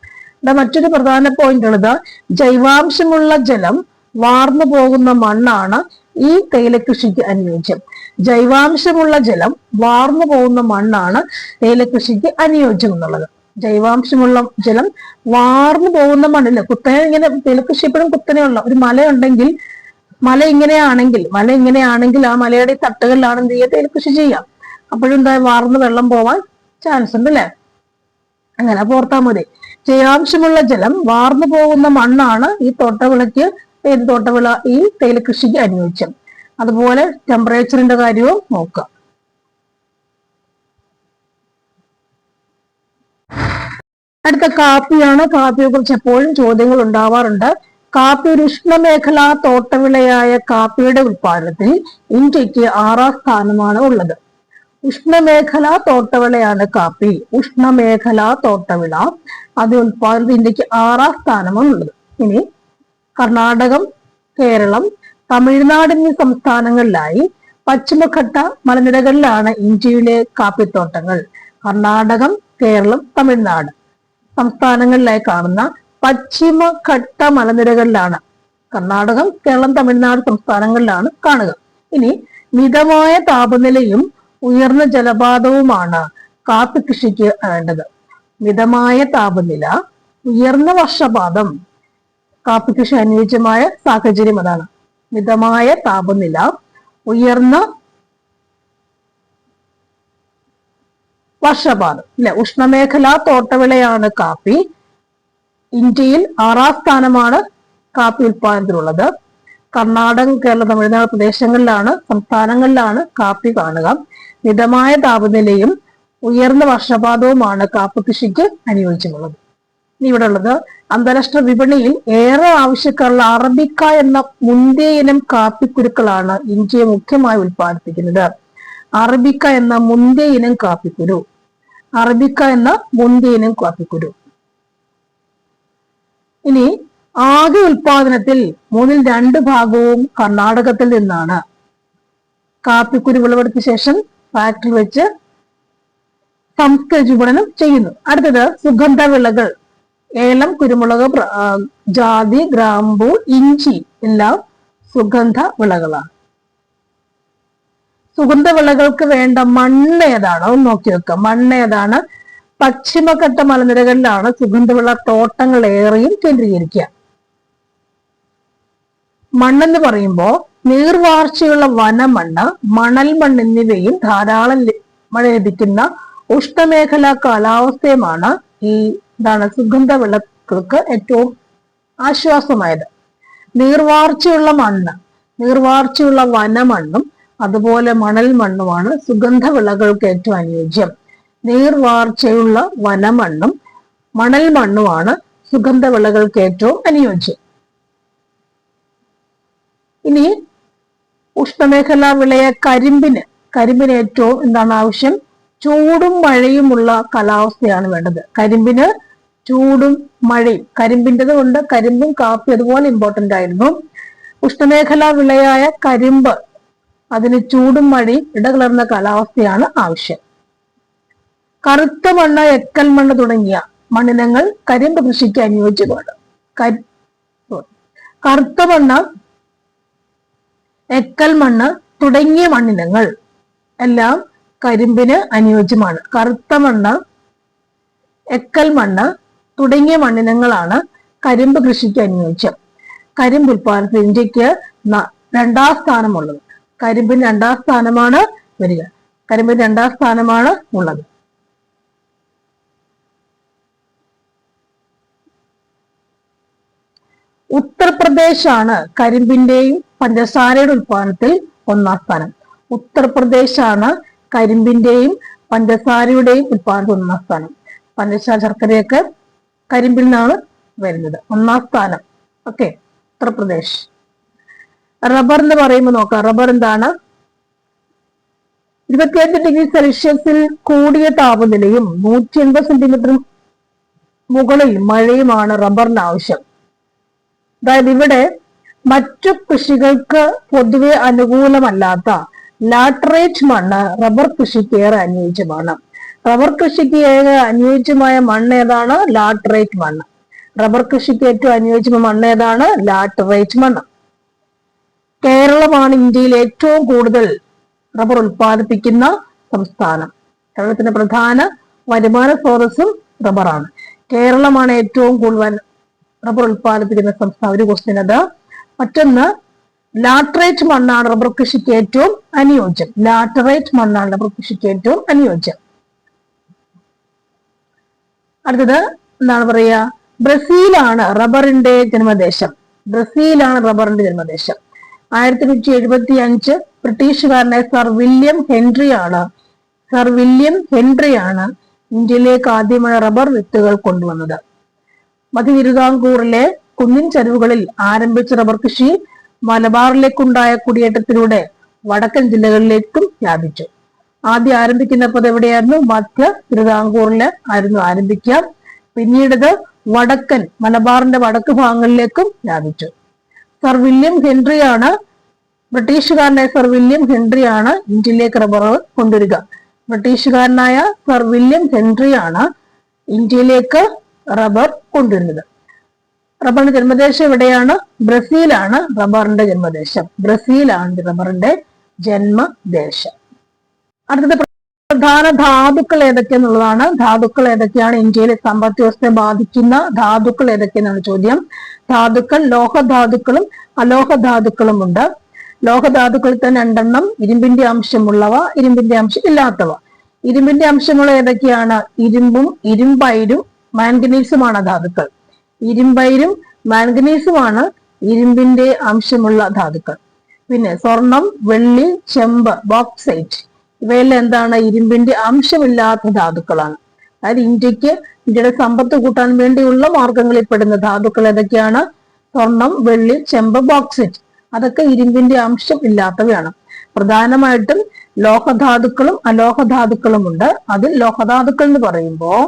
A: മറ്റൊരു പ്രധാന പോയിന്റ് ഉള്ളത്, ജൈവാംശമുള്ള ജലം വാർന്നു പോകുന്ന മണ്ണാണ് ഈ തേയിലകൃഷിക്ക് അനുയോജ്യം. ജൈവാംശമുള്ള ജലം വാർന്നു പോകുന്ന മണ്ണാണ് തേയിലകൃഷിക്ക് അനുയോജ്യം എന്നുള്ളത്. ജൈവാംശമുള്ള ജലം വാർന്നു പോകുന്ന മണ്ണില് കുത്തനെ ഇങ്ങനെ തേയിലകൃഷി എപ്പോഴും കുത്തനെയുള്ള ഒരു മലയുണ്ടെങ്കിൽ മല ഇങ്ങനെയാണെങ്കിൽ ആ മലയുടെ തട്ടുകളിലാണ് എന്ത് ചെയ്യുക, തേയിലകൃഷി ചെയ്യാം. അപ്പോഴും എന്താ വാർന്ന് വെള്ളം പോവാൻ ചാൻസ് ഉണ്ട് അല്ലെ? അങ്ങനെ ഓർത്താൽ മതി. ജൈവാംശമുള്ള ജലം വാർന്നു പോകുന്ന മണ്ണാണ് ഈ തോട്ടവിളയ്ക്ക് ഈ തേയിലകൃഷിക്ക് അനുയോജ്യം. അതുപോലെ ടെമ്പറേച്ചറിന്റെ കാര്യവും നോക്കാം. അടുത്ത കാപ്പിയാണ്. കാപ്പിയെ കുറിച്ച് എപ്പോഴും ചോദ്യങ്ങൾ ഉണ്ടാവാറുണ്ട്. കാപ്പി ഒരു ഉഷ്ണമേഖലാ തോട്ടവിളയായ കാപ്പിയുടെ ഉൽപാദനത്തിൽ ഇന്ത്യക്ക് 6ാം സ്ഥാനമാണ് ഉള്ളത്. ഉഷ്ണമേഖലാ തോട്ടവിളയാണ് കാപ്പി. ഉഷ്ണമേഖലാ തോട്ടവിള, അത് ഉൽപാദനത്തിൽ ഇന്ത്യക്ക് 6ാം സ്ഥാനമാണ് ഉള്ളത്. ഇനി കർണാടകം, കേരളം, തമിഴ്നാട് എന്നീ സംസ്ഥാനങ്ങളിലായി പശ്ചിമഘട്ട മലനിരകളിലാണ് ഇന്ത്യയിലെ കാപ്പിത്തോട്ടങ്ങൾ. കർണാടകം, കേരളം, തമിഴ്നാട് സംസ്ഥാനങ്ങളിലായി കാണുന്ന പശ്ചിമഘട്ട മലനിരകളിലാണ്, കർണാടകം, കേരളം, തമിഴ്നാട് സംസ്ഥാനങ്ങളിലാണ് കാണുക. ഇനി മിതമായ താപനിലയും ഉയർന്ന ജലപാതവുമാണ് കാപ്പി കൃഷിക്ക് വേണ്ടത്. മിതമായ താപനില, ഉയർന്ന വർഷപാതം കാപ്പി കൃഷി അനുയോജ്യമായ സാഹചര്യം അതാണ്. മിതമായ താപനില, ഉയർന്ന വർഷപാതം അല്ലെ. ഉഷ്ണമേഖലാ തോട്ടവിളയാണ് കാപ്പി. ഇന്ത്യയിൽ 6ാം സ്ഥാനമാണ് കാപ്പി ഉൽപാദനത്തിലുള്ളത്. കർണാടകം, കേരളം, തമിഴ്നാട് സംസ്ഥാനങ്ങളിലാണ് കാപ്പി കാണുക. മിതമായ താപനിലയും ഉയർന്ന വർഷപാതവുമാണ് കാപ്പി കൃഷിക്ക് അനുയോജ്യമുള്ളത്. ഇനി ഇവിടെ ഉള്ളത്, അന്താരാഷ്ട്ര വിപണിയിൽ ഏറെ ആവശ്യക്കാരുള്ള അറബിക്ക എന്ന മുന്തിയ ഇനം കാപ്പിക്കുരുക്കളാണ് ഇന്ത്യയെ മുഖ്യമായി ഉൽപ്പാദിപ്പിക്കുന്നത്. അറബിക്ക എന്ന മുന്തിയ ഇനം കാപ്പിക്കുരു. ഇനി ആകെ ഉൽപാദനത്തിൽ 2/3 ഭാഗവും കർണാടകത്തിൽ നിന്നാണ്. കാപ്പിക്കുരു വിളവെടുത്ത ശേഷം ഫാക്ടറി വെച്ച് സംസ്കരിച്ച് വിപണനം ചെയ്യുന്നു. അടുത്തത് സുഗന്ധ വിളകൾ. ഏലം, കുരുമുളക്, ജാതി, ഗ്രാമ്പു, ഇഞ്ചി എല്ലാം സുഗന്ധ വിളകളാണ്. സുഗന്ധ വിളകൾക്ക് വേണ്ട മണ്ണ് ഏതാണ് ഒന്ന് നോക്കി വെക്കുക. മണ്ണ് ഏതാണ്? പശ്ചിമഘട്ട മലനിരകളിലാണ് സുഗന്ധവിള തോട്ടങ്ങൾ ഏറെയും കേന്ദ്രീകരിക്കുക. മണ്ണെന്ന് പറയുമ്പോൾ നീർവാർച്ചയുള്ള വനമണ്ണ്, മണൽ മണ്ണ് എന്നിവയും ധാരാളം മഴ ലഭിക്കുന്ന ഉഷ്ണമേഖലാ കാലാവസ്ഥയുമാണ് സുഗന്ധ വിളകൾക്ക് ഏറ്റവും ആശ്വാസമായത്. നീർവാർച്ചയുള്ള വനമണ്ണും അതുപോലെ മണൽ മണ്ണുമാണ് സുഗന്ധ വിളകൾക്ക് ഏറ്റവും അനുയോജ്യം. നീർവാർച്ചയുള്ള വനമണ്ണും മണൽ മണ്ണുമാണ് സുഗന്ധ വിളകൾക്ക് ഏറ്റവും അനുയോജ്യം. ഇനി ഉഷ്ണമേഖലാ വിളയ കരിമ്പിന് ഏറ്റവും ആവശ്യം? ചൂടും മഴയുമുള്ള കാലാവസ്ഥയാണ് വേണ്ടത്. കരിമ്പിന് ചൂടും മഴയും. കരിമ്പിൻ്റെത് കൊണ്ട് കരിമ്പും കാപ്പി അതുപോലെ ഇമ്പോർട്ടന്റ് ആയിരുന്നു. ഉഷ്ണമേഖലാ വിളയായ കരിമ്പ്, അതിന് ചൂടും മഴയും ഇടകലർന്ന കാലാവസ്ഥയാണ് ആവശ്യം. കറുത്ത മണ്ണ്, എക്കൽ മണ്ണ് തുടങ്ങിയ മണ്ണിനങ്ങൾ കരിമ്പ് കൃഷിക്ക് അനുയോജ്യമാണ്. കറുത്ത മണ്ണ്, എക്കൽ മണ്ണ് തുടങ്ങിയ മണ്ണിനങ്ങൾ എല്ലാം കരിമ്പിന് അനുയോജ്യമാണ്. കറുത്ത മണ്ണ്, എക്കൽ മണ്ണ് തുടങ്ങിയ മണ്ണിനങ്ങളാണ് കരിമ്പ് കൃഷിക്ക് അനുയോജ്യം. കരിമ്പ് ഉൽപാദനത്തിൽ ഇന്ത്യക്ക് 2ാം സ്ഥാനമുള്ളത്. കരിമ്പിന് 2ാം സ്ഥാനമാണ് വരിക. കരിമ്പിന് 2ാം സ്ഥാനമാണ് ഉള്ളത്. ഉത്തർപ്രദേശാണ് കരിമ്പിന്റെയും പഞ്ചസാരയുടെ ഉൽപാദനത്തിൽ 1ാം സ്ഥാനം. ഉത്തർപ്രദേശാണ് കരിമ്പിന്റെയും പഞ്ചസാരയുടെയും ഉൽപാദനത്തിൽ 1ാം സ്ഥാനം. പഞ്ചസാര, ശർക്കരയൊക്കെ കരിമ്പിൽ നിന്നാണ് വരുന്നത്. 1ാം സ്ഥാനം. ഓക്കെ, ഉത്തർപ്രദേശ്. റബ്ബർ എന്ന് പറയുമ്പോൾ നോക്കാം. റബ്ബർ എന്താണ്? 25°C കൂടിയ താപനിലയും 180 സെന്റിമീറ്റർ മുകളിൽ മഴയുമാണ് റബ്ബറിന് ആവശ്യം. അതായത് ഇവിടെ മറ്റു കൃഷികൾക്ക് പൊതുവെ അനുകൂലമല്ലാത്ത ലാറ്ററൈറ്റ് മണ്ണ് റബ്ബർ കൃഷിക്ക് ഏറെ അനുയോജ്യമാണ്. റബ്ബർ കൃഷിക്ക് ഏറെ അനുയോജ്യമായ മണ്ണ് ഏതാണ്? ലാറ്ററൈറ്റ് മണ്ണ്. റബ്ബർ കൃഷിക്ക് ഏറ്റവും അനുയോജ്യമായ മണ്ണ് ഏതാണ്? ലാറ്ററൈറ്റ് മണ്ണ്. കേരളമാണ് ഇന്ത്യയിൽ ഏറ്റവും കൂടുതൽ റബ്ബർ ഉൽപ്പാദിപ്പിക്കുന്ന സംസ്ഥാനം. കേരളത്തിന്റെ പ്രധാന വരുമാന സ്രോതസ്സും റബ്ബറാണ്. കേരളമാണ് ഏറ്റവും കൂടുതൽ റബ്ബർ ഉൽപ്പാദിപ്പിക്കുന്ന സംസ്ഥാനം. ഒരു ക്വസ്റ്റ്യൻ അത്. മറ്റൊന്ന്, ലാറ്ററൈറ്റ് മണ്ണാണ് റബ്ബർ കൃഷിക്ക് ഏറ്റവും അനുയോജ്യം. ലാറ്ററൈറ്റ് മണ്ണാണ് റബ്ബർ കൃഷിക്ക് ഏറ്റവും അനുയോജ്യം. അടുത്തത് എന്താണ് പറയുക? ബ്രസീലാണ് റബ്ബറിന്റെ ജന്മദേശം. ബ്രസീലാണ് റബ്ബറിന്റെ ജന്മദേശം. 1875 ബ്രിട്ടീഷുകാരനായ സർ വില്യം ഹെൻറിയാണ് ഇന്ത്യയിലേക്ക് ആദ്യമായി റബ്ബർ വിത്തുകൾ കൊണ്ടുവന്നത്. മധ്യ തിരുവിതാംകൂറിലെ കുന്നിൻ ചരിവുകളിൽ ആരംഭിച്ച റബ്ബർ കൃഷി മലബാറിലേക്കുണ്ടായ കുടിയേറ്റത്തിലൂടെ വടക്കൻ ജില്ലകളിലേക്കും വ്യാപിച്ചു. ആദ്യം ആരംഭിക്കുന്നപ്പോൾ എവിടെയായിരുന്നു? മധ്യ തിരുവിതാംകൂറിലെ ആയിരുന്നു ആരംഭിക്കുക. പിന്നീട് വടക്കൻ മലബാറിന്റെ വടക്ക് ഭാഗങ്ങളിലേക്കും വ്യാപിച്ചു. ബ്രിട്ടീഷുകാരനായ സർ വില്യം ഹെൻറിയാണ് ഇന്ത്യയിലേക്ക് റബ്ബർ കൊണ്ടുവരിക. ബ്രിട്ടീഷുകാരനായ സർ വില്യം ഹെൻറിയാണ് ഇന്ത്യയിലേക്ക് റബ്ബർ കൊണ്ടുവരുന്നത്. റബ്ബറിന്റെ ജന്മദേശം എവിടെയാണ്? ബ്രസീലാണ് റബ്ബറിന്റെ ജന്മദേശം. ബ്രസീലാണ് റബ്ബറിന്റെ ജന്മദേശം. അടുത്തത് പ്രധാന ധാതുക്കൾ ഏതൊക്കെയെന്നുള്ളതാണ്. ധാതുക്കൾ ഏതൊക്കെയാണ്? ഇന്ത്യയിലെ സമ്പദ് വ്യവസ്ഥയെ ബാധിക്കുന്ന ധാതുക്കൾ ഏതൊക്കെയെന്നാണ് ചോദ്യം. ധാതുക്കൾ ലോഹധാതുക്കളും അലോഹധാതുക്കളും ഉണ്ട്. ലോഹധാതുക്കളിൽ തന്നെ 2 ഇരുമ്പിന്റെ അംശമുള്ളവ, ഇരുമ്പിന്റെ അംശം ഇല്ലാത്തവ. ഇരുമ്പിന്റെ അംശമുള്ള ഏതൊക്കെയാണ്? ഇരുമ്പും ഇരുമ്പൈരും മാംഗനീസുമാണ് ധാതുക്കൾ. ഇരുമ്പൈരും മാംഗനീസുമാണ് ഇരുമ്പിന്റെ അംശമുള്ള ധാതുക്കൾ. പിന്നെ സ്വർണം, വെള്ളി, ചെമ്പ്, ബോക്സൈറ്റ് ഇവയെല്ലാം എന്താണ്? ഇരുമ്പിന്റെ അംശമില്ലാത്ത ധാതുക്കളാണ്. അതായത് ഇന്ത്യയുടെ സമ്പത്ത് കൂട്ടാൻ വേണ്ടിയുള്ള മാർഗങ്ങളിൽ പെടുന്ന ധാതുക്കൾ ഏതൊക്കെയാണ്? സ്വർണം, വെള്ളി, ചെമ്പ്, ബോക്സൈറ്റ്. അതൊക്കെ ഇരുമ്പിന്റെ അംശം ഇല്ലാത്തവയാണ്. പ്രധാനമായിട്ടും ലോഹധാതുക്കളും അലോഹധാതുക്കളും ഉണ്ട്. അതിൽ ലോഹധാതുക്കൾ എന്ന് പറയുമ്പോൾ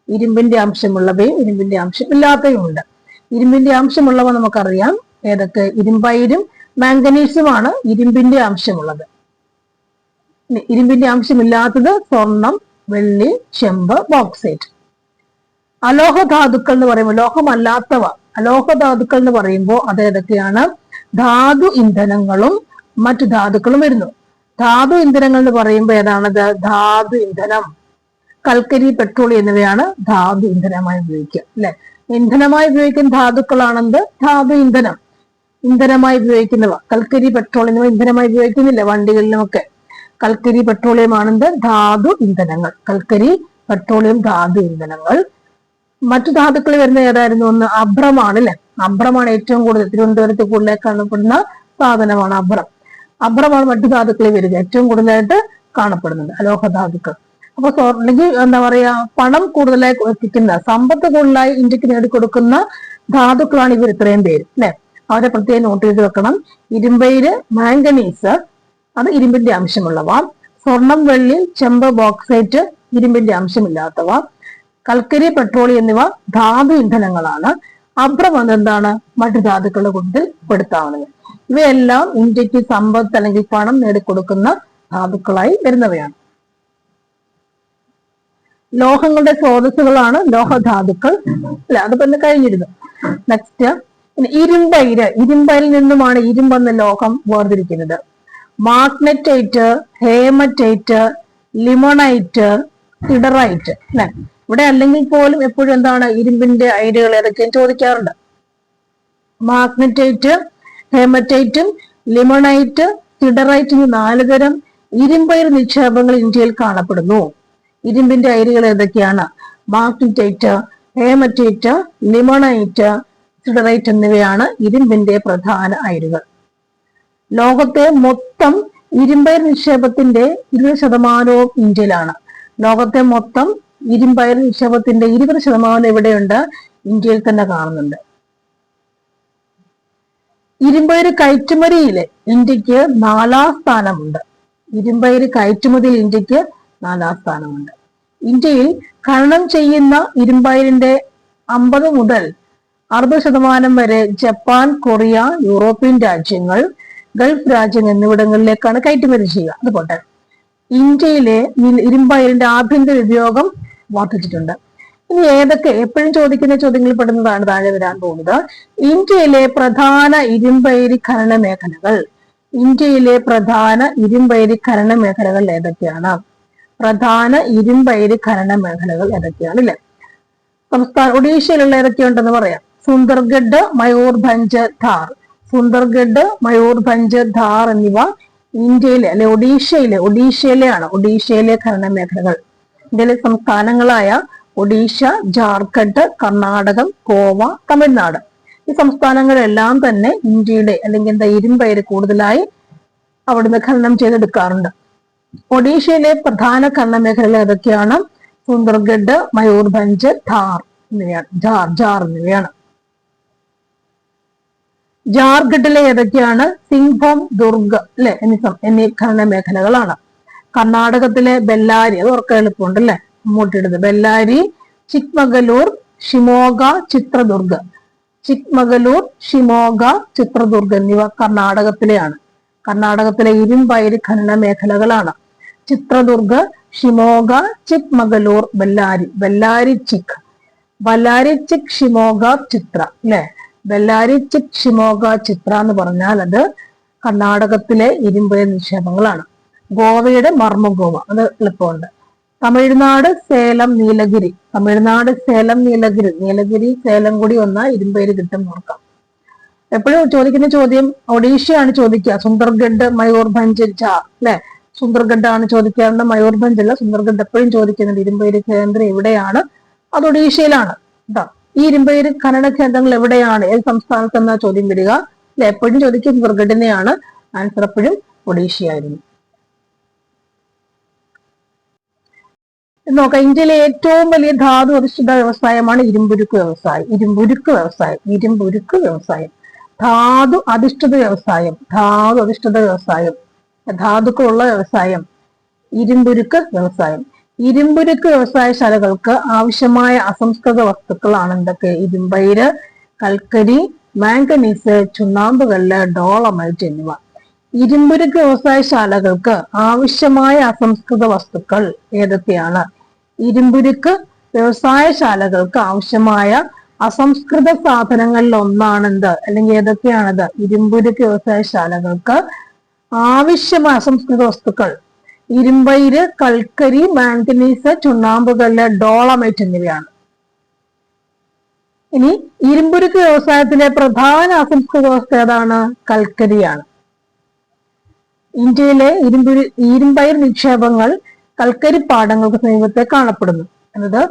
A: ഇരുമ്പിന്റെ അംശമുള്ളവയും ഇരുമ്പിന്റെ അംശം ഇല്ലാത്തവയും ഉണ്ട്. ഇരുമ്പിന്റെ അംശമുള്ളവ നമുക്കറിയാം. ഏതൊക്കെ? ഇരുമ്പൈരും മാംഗനീസുമാണ് ഇരുമ്പിന്റെ അംശമുള്ളത്. ഇരുമ്പിന്റെ അംശമില്ലാത്തത് സ്വർണം, വെള്ളി, ചെമ്പ്, ബോക്സൈറ്റ്. അലോഹധാതുക്കൾ എന്ന് പറയുമ്പോൾ ലോഹമല്ലാത്തവ. അലോഹധാതുക്കൾ എന്ന് പറയുമ്പോൾ അത് ഏതൊക്കെയാണ്? ധാതു ഇന്ധനങ്ങളും മറ്റു ധാതുക്കളും വരുന്നു. ധാതു ഇന്ധനങ്ങൾ എന്ന് പറയുമ്പോൾ ഏതാണത്? ധാതു ഇന്ധനം, കൽക്കരി, പെട്രോൾ എന്നിവയാണ് ധാതു ഇന്ധനമായി ഉപയോഗിക്കുക. അല്ലെ? ഇന്ധനമായി ഉപയോഗിക്കുന്ന ധാതുക്കളാണെന്ത്? ധാതു ഇന്ധനം. ഇന്ധനമായി ഉപയോഗിക്കുന്നവ കൽക്കരി, പെട്രോൾ എന്നിവ ഇന്ധനമായി ഉപയോഗിക്കുന്നില്ല വണ്ടികളിലുമൊക്കെ. കൽക്കരി, പെട്രോളിയം ആണെന്ത്? ധാതു ഇന്ധനങ്ങൾ. കൽക്കരി, പെട്രോളിയം ധാതു ഇന്ധനങ്ങൾ. മറ്റു ധാതുക്കളിൽ വരുന്ന ഏതായിരുന്നു? ഒന്ന് അഭ്രമാണ്. അല്ലെ? അഭ്രമാണ് ഏറ്റവും കൂടുതൽ തിരുവനന്തപുരത്ത് കൂടുതൽ കാണപ്പെടുന്ന സാധനമാണ് അഭ്രം. അഭ്രമാണ് മറ്റു ധാതുക്കളിൽ വരിക. ഏറ്റവും കൂടുതലായിട്ട് കാണപ്പെടുന്നത് അലോഹധാതുക്കൾ. അപ്പൊ അല്ലെങ്കിൽ എന്താ പറയാ, പണം കൂടുതലായി എത്തിക്കുന്ന, സമ്പത്ത് കൂടുതലായി ഇന്ത്യക്ക് നേടിക്കൊടുക്കുന്ന ധാതുക്കളാണ് ഇവർ ഇത്രയും പേര്. അല്ലെ? അവരെ പ്രത്യേകം നോട്ട് ചെയ്ത് വെക്കണം. ഇരുമ്പയിര്, മാംഗനീസ് അത് ഇരുമ്പിന്റെ അംശമുള്ളവ. സ്വർണം, വെള്ളി, ചെമ്പ്, ബോക്സൈറ്റ് ഇരുമ്പിന്റെ അംശമില്ലാത്തവ. കൽക്കരി, പെട്രോളിയം എന്നിവ ധാതു ഇന്ധനങ്ങളാണ്. അഭ്രം അതെന്താണ്? മറ്റു ധാതുക്കളുടെ കൂട്ടത്തിൽ പെടുത്താവുന്നത്. ഇവയെല്ലാം ഇന്ത്യക്ക് സമ്പത്ത് അല്ലെങ്കിൽ പണം നേടിക്കൊടുക്കുന്ന ധാതുക്കളായി വരുന്നവയാണ്. ലോഹങ്ങളുടെ സ്രോതസ്സുകളാണ് ലോഹധാതുക്കൾ. അല്ല, അതിപ്പോ ഇന്ന് കഴിഞ്ഞിരുന്നു. നെക്സ്റ്റ്, ഇരുമ്പയിൽ നിന്നുമാണ് ഇരുമ്പെന്ന ലോഹം വേർതിരിക്കുന്നത്. Magnetite, haematite, limonite, siderite. അല്ലെ? ഇവിടെ അല്ലെങ്കിൽ പോലും എപ്പോഴും എന്താണ്? ഇരുമ്പിന്റെ അയിരുകൾ ഏതൊക്കെയും ചോദിക്കാറുണ്ട്. മാഗ്നറ്റൈറ്റ്, ഹേമറ്റൈറ്റും ലിമണൈറ്റ്, സിഡറൈറ്റ് എന്നീ 4 തരം ഇരുമ്പയിർ നിക്ഷേപങ്ങൾ ഇന്ത്യയിൽ കാണപ്പെടുന്നു. ഇരുമ്പിന്റെ അയിരുകൾ ഏതൊക്കെയാണ്? മാഗ്നറ്റൈറ്റ്, ഹേമറ്റൈറ്റ്, ലിമണൈറ്റ്, സിഡറൈറ്റ് എന്നിവയാണ് ഇരുമ്പിന്റെ പ്രധാന അയിരുകൾ. ലോകത്തെ മൊത്തം ഇരുമ്പയിർ നിക്ഷേപത്തിന്റെ 20% ഇന്ത്യയിലാണ്. ലോകത്തെ മൊത്തം ഇരുമ്പയിർ നിക്ഷേപത്തിന്റെ 20% എവിടെയുണ്ട്? ഇന്ത്യയിൽ തന്നെ കാണുന്നുണ്ട്. ഇരുമ്പയിർ കയറ്റുമതിയില് ഇന്ത്യക്ക് 4ാം സ്ഥാനമുണ്ട്. ഇരുമ്പയിര് കയറ്റുമതിയിൽ ഇന്ത്യക്ക് 4ാം സ്ഥാനമുണ്ട്. ഇന്ത്യയിൽ ഖനനം ചെയ്യുന്ന ഇരുമ്പയിരിന്റെ 50 മുതൽ 60% വരെ ജപ്പാൻ, കൊറിയ, യൂറോപ്യൻ രാജ്യങ്ങൾ, ഗൾഫ് രാജ്യങ്ങൾ എന്നിവിടങ്ങളിലേക്കാണ് കയറ്റുമതി ചെയ്യുക. അതുപോലെ ഇന്ത്യയിലെ ഇരുമ്പയിരിന്റെ ആഭ്യന്തര ഉപയോഗം വർദ്ധിച്ചിട്ടുണ്ട്. ഇനി ഏതൊക്കെ എപ്പോഴും ചോദിക്കുന്ന ചോദ്യങ്ങളിൽ പെടുന്നതാണ് താഴെ വരാൻ പോകുന്നത്. ഇന്ത്യയിലെ പ്രധാന ഇരുമ്പയിര് ഖനന മേഖലകൾ. ഇന്ത്യയിലെ പ്രധാന ഇരുമ്പയിര് ഖനന മേഖലകൾ ഏതൊക്കെയാണ്? പ്രധാന ഇരുമ്പയിര് ഖനന മേഖലകൾ ഏതൊക്കെയാണ് അല്ലെ? ഒഡീഷയിലുള്ള ഏതൊക്കെയുണ്ടെന്ന് പറയാം. സുന്ദർഗഡ്, മയൂർഭഞ്ച്, ധാർ. സുന്ദർഗഡ്, മയൂർഭഞ്ച്, ധാർ എന്നിവ ഇന്ത്യയിലെ അല്ലെ ഒഡീഷയിലെ ഖനന മേഖലകൾ. ഇന്ത്യയിലെ സംസ്ഥാനങ്ങളായ ഒഡീഷ, ജാർഖണ്ഡ്, കർണാടകം, ഗോവ, തമിഴ്നാട് ഈ സംസ്ഥാനങ്ങളെല്ലാം തന്നെ ഇന്ത്യയുടെ അല്ലെങ്കിൽ ഇരുമ്പയിര് കൂടുതലായി അവിടുന്ന് ഖനനം ചെയ്തെടുക്കാറുണ്ട്. ഒഡീഷയിലെ പ്രധാന ഖനന മേഖലകൾ ഏതൊക്കെയാണ്? സുന്ദർഗഡ്, മയൂർഭഞ്ച്, ധാർ എന്നിവയാണ്. ജാർഖണ്ഡിലെ ഏതൊക്കെയാണ്? സിംഗ്ഭൂം, ദുർഗ് അല്ലെ എന്നീ ഖനന മേഖലകളാണ്. കർണാടകത്തിലെ ബെല്ലാരി, അത് ഓർക്കാൻ എളുപ്പമുണ്ട് അല്ലെ, അങ്ങോട്ടിടുന്നത്. ബെല്ലാരി, ചിക്മഗലൂർ, ഷിമോഗ, ചിത്രദുർഗ്. ചിക്മഗലൂർ, ഷിമോഗ, ചിത്രദുർഗ് എന്നിവ കർണാടകത്തിലെയാണ്. കർണാടകത്തിലെ ഇരുമ്പയിര് ഖനന മേഖലകളാണ്. ചിത്രദുർഗ്, ഷിമോഗ, ചിക്മഗലൂർ, ബെല്ലാരി ചിക്, ഷിമോഗ, ചിത്ര അല്ലെ. ബെല്ലാരി ചിക്, ഷിമോഗ, ചിത്ര എന്ന് പറഞ്ഞാൽ അത് കർണാടകത്തിലെ ഇരുമ്പയിര് നിക്ഷേപങ്ങളാണ്. ഗോവയുടെ മർമഗോവ, അത് എളുപ്പമുണ്ട്. തമിഴ്നാട്, സേലം, നീലഗിരി. നീലഗിരി സേലം കൂടി വന്നാൽ ഇരുമ്പയിര് കിട്ടും നോക്കാം. എപ്പോഴും ചോദിക്കുന്ന ചോദ്യം ഒഡീഷയാണ് ചോദിക്കുക. സുന്ദർഗഡ്, മയൂർഭഞ്ച്, ഝാർ അല്ലെ. സുന്ദർഗഡ് ആണ് ചോദിക്കാറുണ്ട്, മയൂർഭഞ്ച് അല്ല. സുന്ദർഗഡ് എപ്പോഴും ചോദിക്കുന്നുണ്ട്. ഇരുമ്പയിര് കേന്ദ്രം എവിടെയാണ്? അത് ഒഡീഷയിലാണ് കേട്ടോ. ഈ ഇരുമ്പയിര് ഖനന കേന്ദ്രങ്ങൾ എവിടെയാണ്? ഏത് സംസ്ഥാനത്തെന്നാ ചോദ്യം വരിക അല്ലെ. എപ്പോഴും ചോദിക്കും സുന്ദർഗഡിനെയാണ്. ആൻസർ എപ്പോഴും ഒഡീഷയായിരുന്നു. നോക്കാം. ഇന്ത്യയിലെ ഏറ്റവും വലിയ ധാതു അധിഷ്ഠിത വ്യവസായമാണ് ഇരുമ്പുരുക്ക് വ്യവസായം. ധാതു അധിഷ്ഠിത വ്യവസായം, ധാതുക്കളുള്ള വ്യവസായം, ഇരുമ്പുരുക്ക് വ്യവസായം. ഇരുമ്പുരുക്ക് വ്യവസായശാലകൾക്ക് ആവശ്യമായ അസംസ്കൃത വസ്തുക്കളാണ് എന്തൊക്കെ? ഇരുമ്പയിര്, കൽക്കരി, മാംഗനീസ്, ചുണ്ണാമ്പുകല്ല്, ഡോളമൈറ്റ് എന്നിവ. ഇരുമ്പുരുക്ക് വ്യവസായശാലകൾക്ക് ആവശ്യമായ അസംസ്കൃത വസ്തുക്കൾ ഏതൊക്കെയാണ്? ഇരുമ്പുരുക്ക് വ്യവസായശാലകൾക്ക് ആവശ്യമായ അസംസ്കൃത സാധനങ്ങളിൽ ഒന്നാണെന്ത്, അല്ലെങ്കിൽ ഏതൊക്കെയാണത്? ഇരുമ്പുരുക്ക് വ്യവസായശാലകൾക്ക് ആവശ്യമായ അസംസ്കൃത വസ്തുക്കൾ ഇരുമ്പയിര്, കൽക്കരി, മാംഗനീസ്, ചുണ്ണാമ്പുകല്ല്, ഡോളമൈറ്റ് എന്നിവയാണ്. ഇനി ഇരുമ്പുരുക്ക് വ്യവസായത്തിലെ പ്രധാന അസംസ്കൃത വസ്തു ഏതാണ്? കൽക്കരിയാണ്. ഇന്ത്യയിലെ ഇരുമ്പയിർ നിക്ഷേപങ്ങൾ കൽക്കരി പാടങ്ങൾക്ക് സമീപത്തെ കാണപ്പെടുന്നു എന്നത്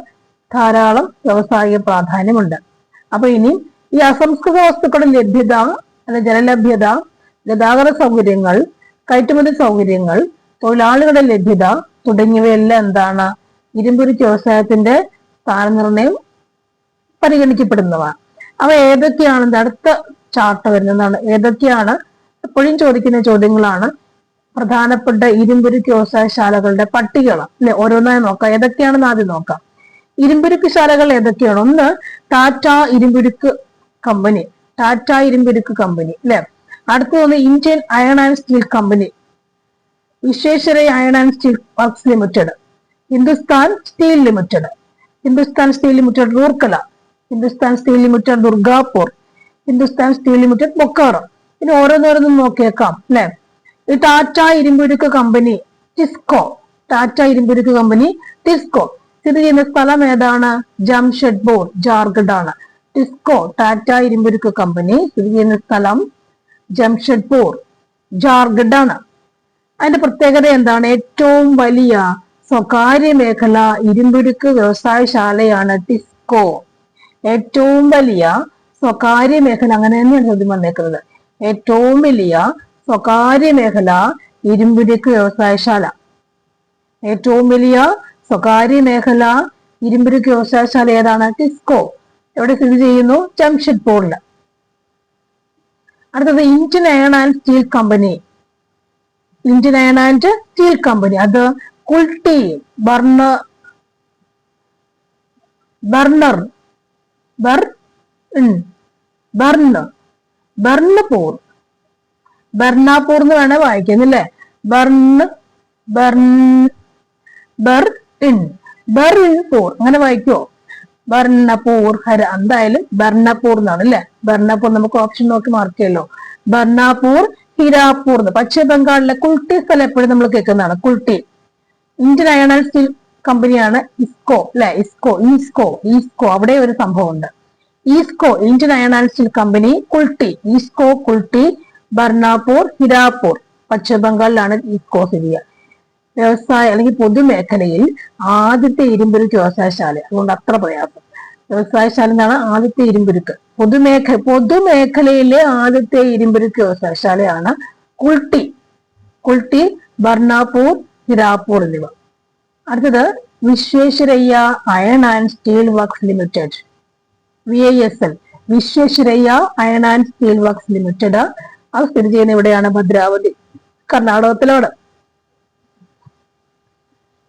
A: ധാരാളം വ്യാവസായിക പ്രാധാന്യമുണ്ട്. അപ്പൊ ഇനി ഈ അസംസ്കൃത വസ്തുക്കളുടെ ലഭ്യത, ജലലഭ്യത, ഗതാഗത സൗകര്യങ്ങൾ, കയറ്റുമതി സൗകര്യങ്ങൾ, തൊഴിലാളികളുടെ ലഭ്യത തുടങ്ങിയവയെല്ലാം എന്താണ്? ഇരുമ്പുരുക്ക് വ്യവസായത്തിന്റെ സ്ഥാനനിർണയം പരിഗണിക്കപ്പെടുന്നവ. അവ ഏതൊക്കെയാണ്? അടുത്ത ചാർട്ട് വരുന്നതാണ്. ഏതൊക്കെയാണ്? എപ്പോഴും ചോദിക്കുന്ന ചോദ്യങ്ങളാണ്. പ്രധാനപ്പെട്ട ഇരുമ്പുരുക്ക് വ്യവസായശാലകളുടെ പട്ടികകൾ അല്ലെ, ഓരോന്നായി നോക്കാം. ഏതൊക്കെയാണെന്ന് ആദ്യം നോക്കാം. ഇരുമ്പുരുക്ക് ശാലകൾ ഏതൊക്കെയാണ്? ഒന്ന് ടാറ്റ ഇരുമ്പുരുക്ക് കമ്പനി അല്ലെ. അടുത്തത് Indian iron and steel company, Visvesvaraya iron and steel works limited, Hindustan steel limited Rourkela, Hindustan steel limited Durgapur, Hindustan steel limited Bokaro. ഇനി ഓരോന്നോരോന്നും നോക്കിയേക്കാം അല്ലെ. ഈ ടാറ്റ ഇരുമ്പുരുക്ക് കമ്പനി ടിസ്കോ സ്ഥിതി ചെയ്യുന്ന സ്ഥലം ഏതാണ്? ജംഷഡ്പൂർ, ജാർഖണ്ഡ് ആണ്. ടാറ്റ ഇരുമ്പുരുക്ക് കമ്പനി സ്ഥിതി ചെയ്യുന്ന സ്ഥലം ജംഷഡ്പൂർ, ജാർഖണ്ഡ് ആണ്. അതിന്റെ പ്രത്യേകത എന്താണ്? ഏറ്റവും വലിയ സ്വകാര്യ മേഖല ഇരുമ്പുരുക്ക് വ്യവസായശാലയാണ് ടിസ്കോ. ഏറ്റവും വലിയ സ്വകാര്യ മേഖല, അങ്ങനെ തന്നെയാണ് ചോദ്യം വന്നേക്കുന്നത്. ഏറ്റവും വലിയ സ്വകാര്യ മേഖല ഇരുമ്പുരുക്ക് വ്യവസായശാല. ഏറ്റവും വലിയ സ്വകാര്യ മേഖല ഇരുമ്പുരുക്ക് വ്യവസായശാല ഏതാണ്? ടിസ്കോ. എവിടെ സ്ഥിതി ചെയ്യുന്നു? ജംഷഡ്പൂരിൽ. അടുത്തത് Indian iron and steel company. Indian iron and steel company, അത് കുൾട്ടി, ബർണർ ബർണർ ബർണപൂർ ബർണാപൂർ എന്ന് വേണേ വായിക്കുന്നില്ലേ. ബർപൂർ അങ്ങനെ വായിക്കോ? ബർണപൂർ എന്തായാലും ബർണപൂർ എന്നാണ് അല്ലെ. ബർണപൂർ നമുക്ക് ഓപ്ഷൻ നോക്കി മാർക്ക് ചെയ്യല്ലോ. ബർണാപൂർ, ഹിരാപൂർ. പശ്ചിമ ബംഗാളിലെ കുൾട്ടി സ്ഥലം എപ്പോഴും നമ്മൾ കേൾക്കുന്നതാണ്, Kulti. Indian iron and steel കമ്പനിയാണ് ഇസ്കോ അല്ലെ. ഈസ്കോ അവിടെ ഒരു സംഭവം ഉണ്ട്. IISCO Indian iron and steel company Kulti, IISCO Kulti, Burnpur, Hirapur. പശ്ചിമ ബംഗാളിലാണ് ഈസ്കോ സ്ഥിതി. വ്യവസായ അല്ലെങ്കിൽ പൊതുമേഖലയിൽ ആദ്യത്തെ ഇരുമ്പുരുക്ക് വ്യവസായശാല, അതുകൊണ്ട് അത്ര പ്രയാസം. വ്യവസായശാല എന്നാണ് ആദ്യത്തെ ഇരുമ്പുരുക്ക്. പൊതുമേഖലയിലെ ആദ്യത്തെ ഇരുമ്പുരുക്ക് വ്യവസായശാലയാണ് കുൾട്ടി, ബർണാപൂർ, ഹിരാപൂർ എന്നിവ. അടുത്തത് Visvesvaraya iron and steel works limited, VISL, Visvesvaraya iron and steel works limited. അത് സ്ഥിതി ചെയ്യുന്ന എവിടെയാണ്? ഭദ്രാവതി, കർണാടകത്തിലാണ്.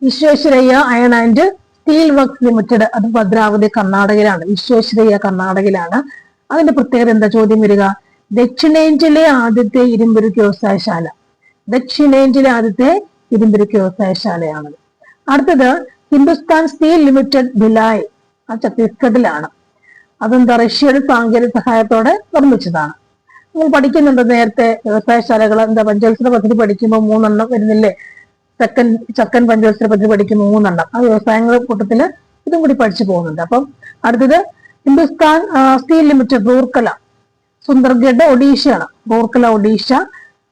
A: Visvesvaraya iron and steel works limited, അത് ഭദ്രാവതി, കർണാടകയിലാണ്. വിശ്വേശ്വരയ്യ കർണാടകയിലാണ്. അതിന്റെ പ്രത്യേകത എന്താ ചോദ്യം വരിക? ദക്ഷിണേന്ത്യയിലെ ആദ്യത്തെ ഇരുമ്പുരുക്ക് വ്യവസായശാല, ദക്ഷിണേന്ത്യയിലെ ആദ്യത്തെ ഇരുമ്പുരുക്ക് വ്യവസായശാലയാണ്. അടുത്തത് ഹിന്ദുസ്ഥാൻ സ്റ്റീൽ ലിമിറ്റഡ് ഭിലായ്, അത് ഛത്തീസ്ഗഡിലാണ്. അതെന്താ? റഷ്യയുടെ സാങ്കേതിക സഹായത്തോടെ നിർമ്മിച്ചതാണ്. നിങ്ങൾ പഠിക്കുന്നുണ്ട് നേരത്തെ വ്യവസായശാലകൾ, എന്താ പഞ്ചവത്സര പദ്ധതി പഠിക്കുമ്പോൾ 3 വരുന്നില്ലേ? ചക്കൻ പഞ്ചവത്സര പദ്ധതി പഠിക്കുമ്പോൾ 3. ആ വ്യവസായങ്ങളുടെ കൂട്ടത്തില് ഇതും കൂടി പഠിച്ചു പോകുന്നുണ്ട്. അപ്പം അടുത്തത് ഹിന്ദുസ്ഥാൻ സ്റ്റീൽ ലിമിറ്റഡ് റൂർക്കല, സുന്ദർഗഡ് ഒഡീഷയാണ്. റൂർക്കല ഒഡീഷ.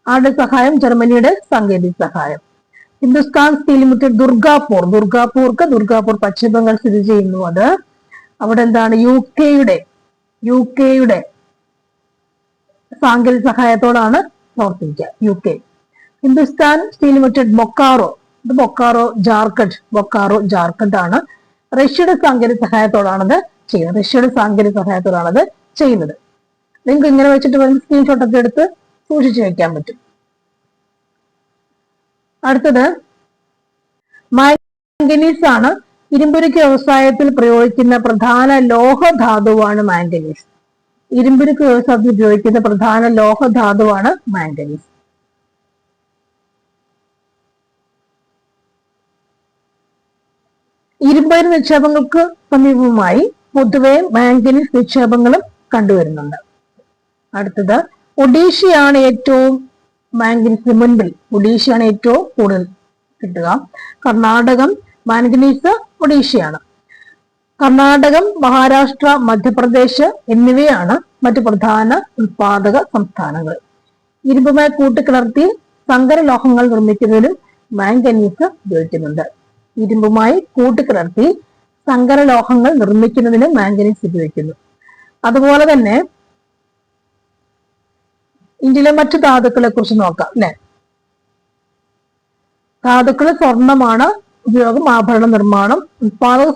A: ആരുടെ സഹായം? ജർമ്മനിയുടെ സാങ്കേതിക സഹായം. ഹിന്ദുസ്ഥാൻ സ്റ്റീൽ ലിമിറ്റഡ് ദുർഗാപൂർ പശ്ചിമ ബംഗാൾ സ്ഥിതി ചെയ്യുന്നു. അത് അവിടെ എന്താണ്? യുകെയുടെ സാങ്കേതിക സഹായത്തോടാണ് പ്രവർത്തിക്കുക, UK. Hindustan steel limited Bokaro, ഇത് ബൊക്കാറോ ജാർഖണ്ഡ് ആണ്. റഷ്യയുടെ സാങ്കേതിക സഹായത്തോടാണത് ചെയ്യുന്നത്. നിങ്ങൾക്ക് ഇങ്ങനെ വെച്ചിട്ട് സ്ക്രീൻഷോട്ട് ഒക്കെ എടുത്ത് സൂക്ഷിച്ചു വെക്കാൻ പറ്റും. അടുത്തത് മാംഗനീസ് ആണ്. ഇരുമ്പുരുക്ക് വ്യവസായത്തിൽ പ്രയോഗിക്കുന്ന പ്രധാന ലോഹധാതുവാണ് മാംഗനീസ്. ഇരുമ്പുരുക്ക് വ്യവസായത്തിൽ ഉപയോഗിക്കുന്ന പ്രധാന ലോഹധാതുവാണ് മാംഗനീസ്. ഇരുമ്പയിര് നിക്ഷേപങ്ങൾക്ക് സമീപമായി പൊതുവെ മാംഗനീസ് നിക്ഷേപങ്ങളും കണ്ടുവരുന്നുണ്ട്. അടുത്തത് ഒഡീഷയാണ് ഏറ്റവും മാംഗനീസിന് മുൻപിൽ, ഒഡീഷയാണ് ഏറ്റവും കൂടുതൽ കിട്ടുക. കർണാടകം, മാംഗനീസ് ഒഡീഷയാണ്. കർണാടകം, മഹാരാഷ്ട്ര, മധ്യപ്രദേശ് എന്നിവയാണ് മറ്റു പ്രധാന ഉൽപാദക സംസ്ഥാനങ്ങൾ. ഇരുമ്പുമായി കൂട്ടിക്കലർത്തി സങ്കരലോഹങ്ങൾ നിർമ്മിക്കുന്നതിനും മാംഗനീസ് ഉപയോഗിക്കുന്നുണ്ട്. ഇരുമ്പുമായി കൂട്ടിക്കലർത്തി സങ്കരലോഹങ്ങൾ നിർമ്മിക്കുന്നതിന് മാംഗനീസ് ഉപയോഗിക്കുന്നു. അതുപോലെ തന്നെ ഇന്ത്യയിലെ മറ്റു ധാതുക്കളെ കുറിച്ച് നോക്കാം അല്ലെ. ധാതുക്കൾ സ്വർണമാണ് ഉപയോഗം, ആഭരണ നിർമ്മാണം, ഉൽപാദക